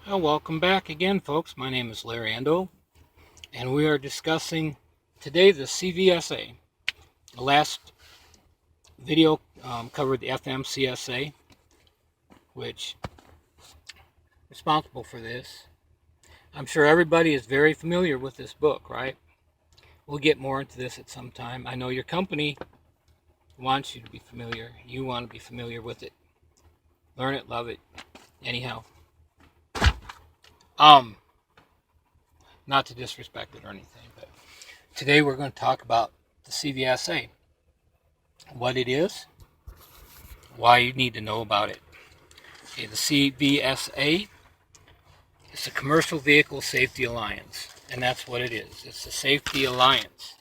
Well, welcome back again, folks. My name is Larry Ando, and we are discussing today the CVSA. The last video covered the FMCSA, which is responsible for this. I'm sure everybody is very familiar with this book, right? We'll get more into this at some time. I know your company wants you to be familiar. You want to be familiar with it. Learn it, love it. Anyhow, not to disrespect it or anything, but today we're going to talk about the CVSA, what it is, why you need to know about it. Okay, the CVSA is the Commercial Vehicle Safety Alliance, and that's what it is. It's a safety alliance.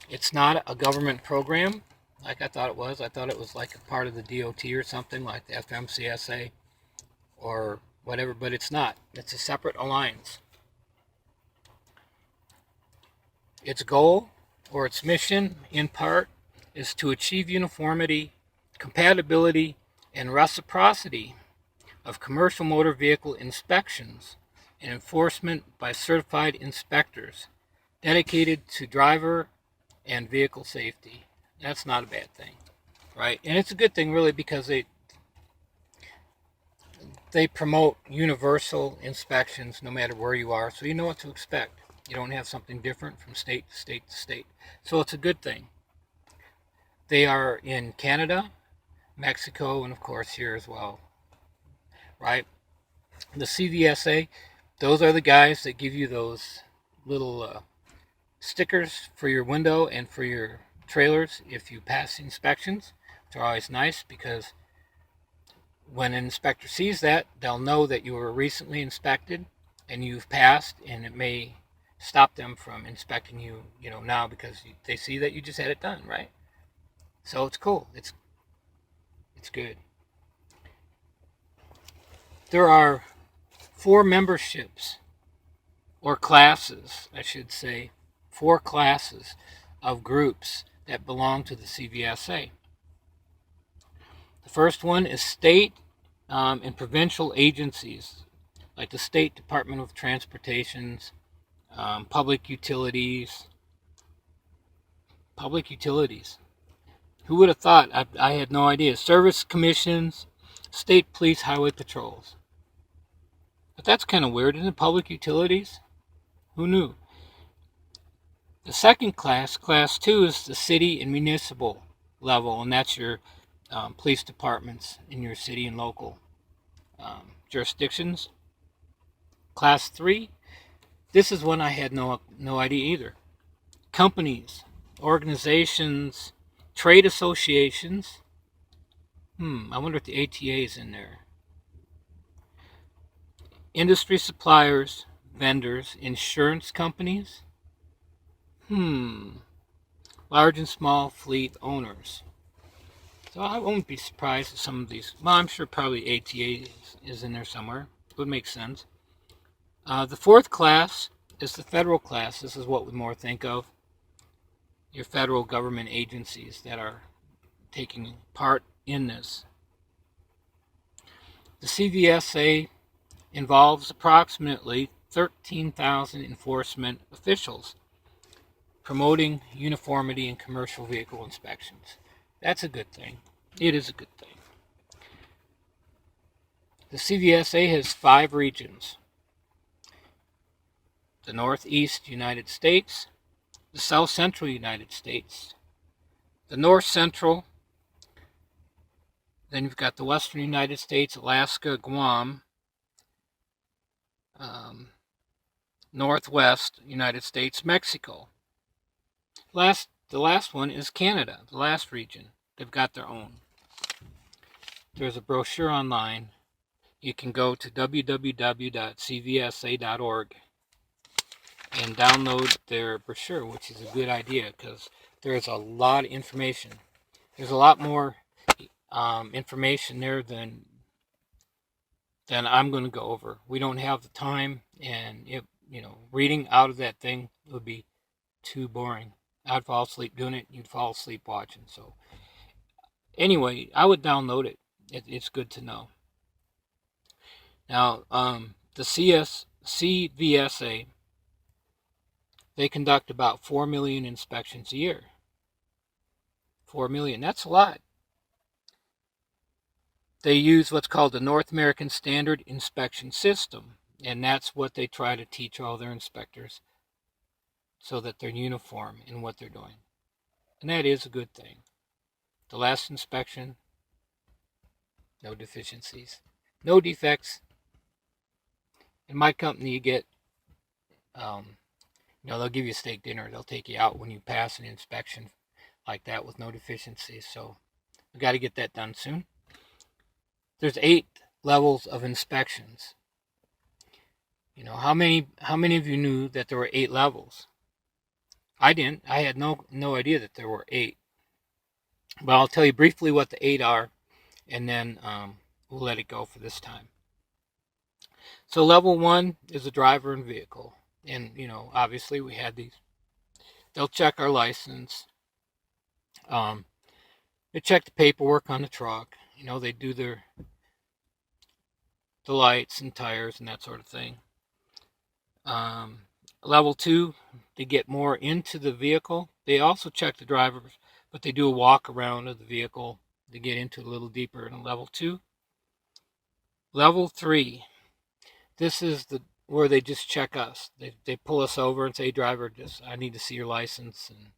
It's not a government program like I thought it was. I thought it was like a part of the DOT or something like the FMCSA or whatever, but it's not. It's a separate alliance. Its goal or its mission, in part, is to achieve uniformity, compatibility, and reciprocity of commercial motor vehicle inspections and enforcement by certified inspectors dedicated to driver and vehicle safety. That's not a bad thing, right? And it's a good thing, really, because they promote universal inspections no matter where you are, so you know what to expect. You don't have something different from state to state to state. So it's a good thing. They are in Canada, Mexico, and of course here as well, right? The CVSA, those are the guys that give you those little stickers for your window and for your trailers if you pass inspections, which are always nice because when an inspector sees that, they'll know that you were recently inspected and you've passed, and it may stop them from inspecting you, now because they see that you just had it done, right? So it's cool. It's good. There are 4 memberships, or classes, I should say, 4 classes of groups that belong to the CVSA. The first one is state and provincial agencies, like the State Department of Transportation's public utilities. Public utilities. Who would have thought? I had no idea. Service commissions, state police, highway patrols. But that's kind of weird, isn't it? Public utilities? Who knew? The second class, class 2, is the city and municipal level, and that's your police departments in your city and local jurisdictions. Class 3, this is one I had no idea either. Companies, organizations, trade associations. I wonder if the ATA is in there. Industry suppliers, vendors, insurance companies. Large and small fleet owners. So I won't be surprised if some of these, well, I'm sure probably ATA is in there somewhere. It would make sense. The fourth class is the federal class. This is what we more think of. Your federal government agencies that are taking part in this. The CVSA involves approximately 13,000 enforcement officials promoting uniformity in commercial vehicle inspections. That's a good thing. It is a good thing. The CVSA has 5 regions. The Northeast United States, the South Central United States, the North Central, then you've got the Western United States, Alaska, Guam, Northwest United States, Mexico. The last one is Canada, the last region. They've got their own. There's a brochure online. You can go to www.cvsa.org and download their brochure, which is a good idea because there's a lot of information. There's a lot more information there than I'm going to go over. We don't have the time, and reading out of that thing would be too boring. I'd fall asleep doing it. You'd fall asleep watching. So anyway, I would download it. It's good to know. Now, the CVSA, they conduct about 4 million inspections a year. 4 million, that's a lot. They use what's called the North American Standard Inspection System, and that's what they try to teach all their inspectors so that they're uniform in what they're doing. And that is a good thing. The last inspection, no deficiencies, no defects. In my company, you get, they'll give you a steak dinner. They'll take you out when you pass an inspection like that with no deficiencies. So we got to get that done soon. There's 8 levels of inspections. How many of you knew that there were 8 levels? I didn't. I had no idea that there were 8. But I'll tell you briefly what the 8 are, and then we'll let it go for this time. So level 1 is the driver and vehicle. And, obviously we had these. They'll check our license. They check the paperwork on the truck. They do the lights and tires and that sort of thing. Level 2, to get more into the vehicle. They also check the drivers, but they do a walk around of the vehicle to get into a little deeper in level 2. Level 3, this is where they just check us. They pull us over and say, driver, I need to see your license. And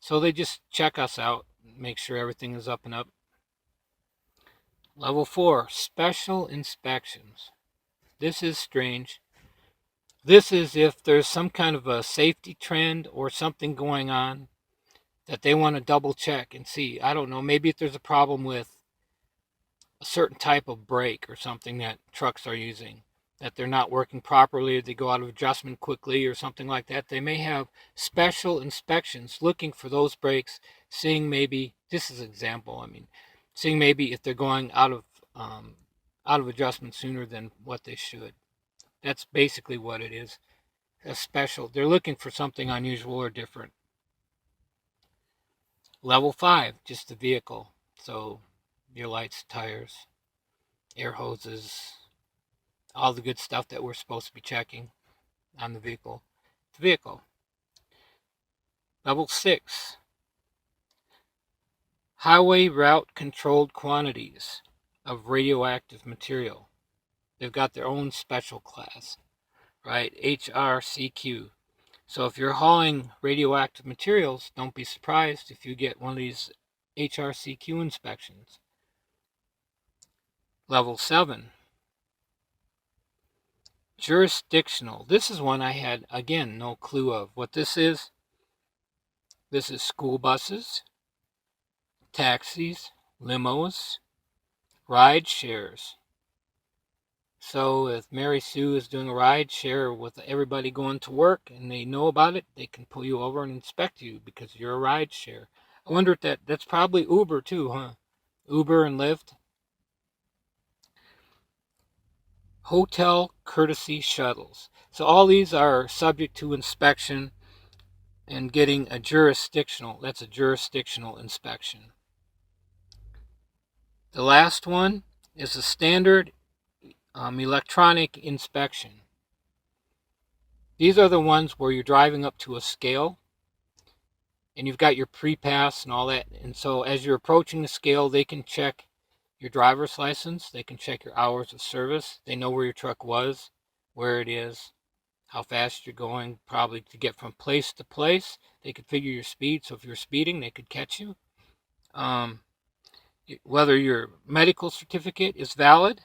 so they just check us out, make sure everything is up and up. Level 4, special inspections. This is strange. This is if there's some kind of a safety trend or something going on that they want to double check and see. I don't know, maybe if there's a problem with a certain type of brake or something that trucks are using, that they're not working properly, or they go out of adjustment quickly or something like that. They may have special inspections looking for those brakes, seeing maybe, this is an example, seeing maybe if they're going out of adjustment sooner than what they should. That's basically what it is. A special. They're looking for something unusual or different. Level 5, just the vehicle. So your lights, tires, air hoses, all the good stuff that we're supposed to be checking on the vehicle. The vehicle. Level 6, highway route controlled quantities of radioactive material. They've got their own special class, right? HRCQ. So if you're hauling radioactive materials, don't be surprised if you get one of these HRCQ inspections. Level 7, jurisdictional. This is one I had, again, no clue of what this is. This is school buses, taxis, limos, ride shares. So if Mary Sue is doing a ride share with everybody going to work and they know about it, they can pull you over and inspect you because you're a ride share. I wonder if that's probably Uber too, huh? Uber and Lyft. Hotel courtesy shuttles. So all these are subject to inspection and getting a jurisdictional. That's a jurisdictional inspection. The last one is a standard electronic inspection. These are the ones where you're driving up to a scale and you've got your pre-pass and all that. And so as you're approaching the scale, they can check your driver's license. They can check your hours of service. They know where your truck was, where it is, how fast you're going, probably to get from place to place. They could figure your speed. So if you're speeding, they could catch you. Whether your medical certificate is valid.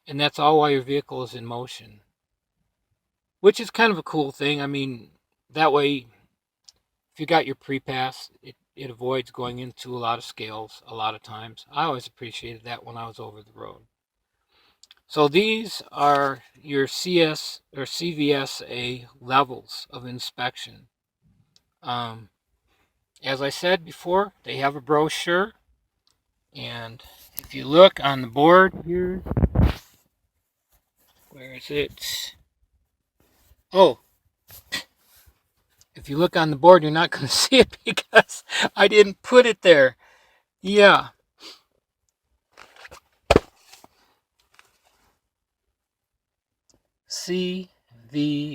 And that's all while your vehicle is in motion. Which is kind of a cool thing. That way, if you got your pre-pass, it avoids going into a lot of scales a lot of times. I always appreciated that when I was over the road. So these are your CS or CVSA levels of inspection. As I said before, they have a brochure. And if you look on the board here, where is it? Oh, if you look on the board, you're not going to see it because I didn't put it there. Yeah. CVSA.org.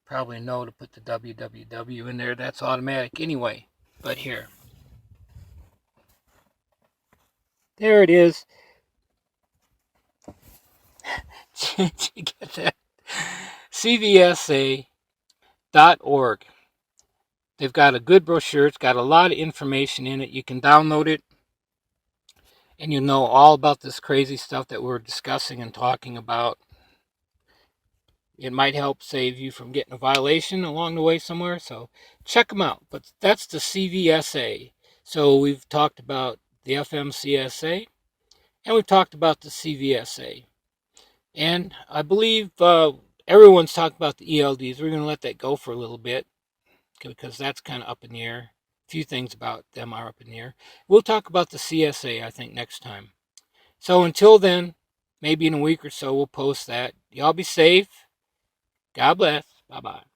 Probably know to put the www in there. That's automatic anyway. But here. There it is. Did you get that? CVSA.org. They've got a good brochure. It's got a lot of information in it. You can download it, and you'll know all about this crazy stuff that we're discussing and talking about. It might help save you from getting a violation along the way somewhere. So check them out. But that's the CVSA. So we've talked about the FMCSA, and we've talked about the CVSA. And I believe everyone's talking about the ELDs. We're going to let that go for a little bit because that's kind of up in the air. A few things about them are up in the air. We'll talk about the CSA, I think, next time. So until then, maybe in a week or so, we'll post that. Y'all be safe. God bless. Bye-bye.